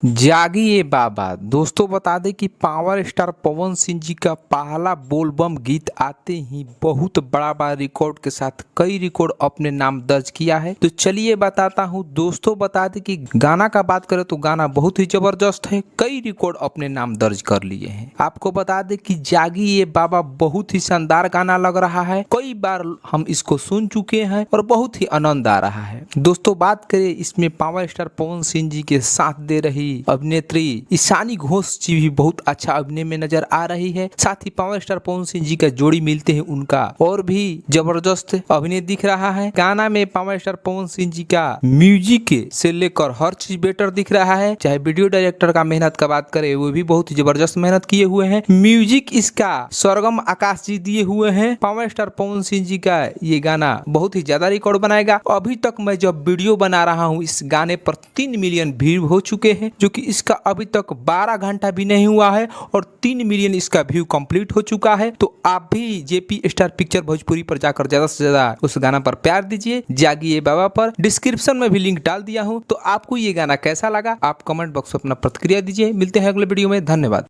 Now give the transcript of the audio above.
जागिए बाबा। दोस्तों बता दें कि पावर स्टार पवन सिंह जी का पहला बोलबम गीत आते ही बहुत बड़ा बड़ा रिकॉर्ड के साथ कई रिकॉर्ड अपने नाम दर्ज किया है। तो चलिए बताता हूं। दोस्तों बता दें कि गाना का बात करें तो गाना बहुत ही जबरदस्त है, कई रिकॉर्ड अपने नाम दर्ज कर लिए हैं। आपको बता दें कि जागिए बाबा बहुत ही शानदार गाना लग रहा है, कई बार हम इसको सुन चुके हैं और बहुत ही आनंद आ रहा है। दोस्तों बात करें इसमें पावर स्टार पवन सिंह जी के साथ दे रही अभिनेत्री ईशानी घोष जी भी बहुत अच्छा अभिनय में नजर आ रही है। साथ ही पावर स्टार पवन सिंह जी का जोड़ी मिलते हैं उनका और भी जबरदस्त अभिनय दिख रहा है। गाना में पावर स्टार पवन सिंह जी का म्यूजिक से लेकर हर चीज बेटर दिख रहा है। चाहे वीडियो डायरेक्टर का मेहनत का बात करें वो भी बहुत ही जबरदस्त मेहनत किए हुए हैं। म्यूजिक इसका सरगम आकाश जी दिए हुए हैं। पावर स्टार पवन सिंह जी का ये गाना बहुत ही ज्यादा रिकॉर्ड बनाएगा। अभी तक मैं जब वीडियो बना रहा हूँ इस गाने पर 3 मिलियन व्यू हो चुके हैं, जो कि इसका अभी तक 12 घंटा भी नहीं हुआ है और 3 मिलियन इसका व्यू कंप्लीट हो चुका है। तो आप भी जेपी स्टार पिक्चर भोजपुरी पर जाकर ज्यादा से ज्यादा उस गाना पर प्यार दीजिए। जागिए बाबा पर डिस्क्रिप्शन में भी लिंक डाल दिया हूं। तो आपको ये गाना कैसा लगा आप कमेंट बॉक्स में अपना प्रतिक्रिया दीजिए। मिलते हैं अगले वीडियो में। धन्यवाद।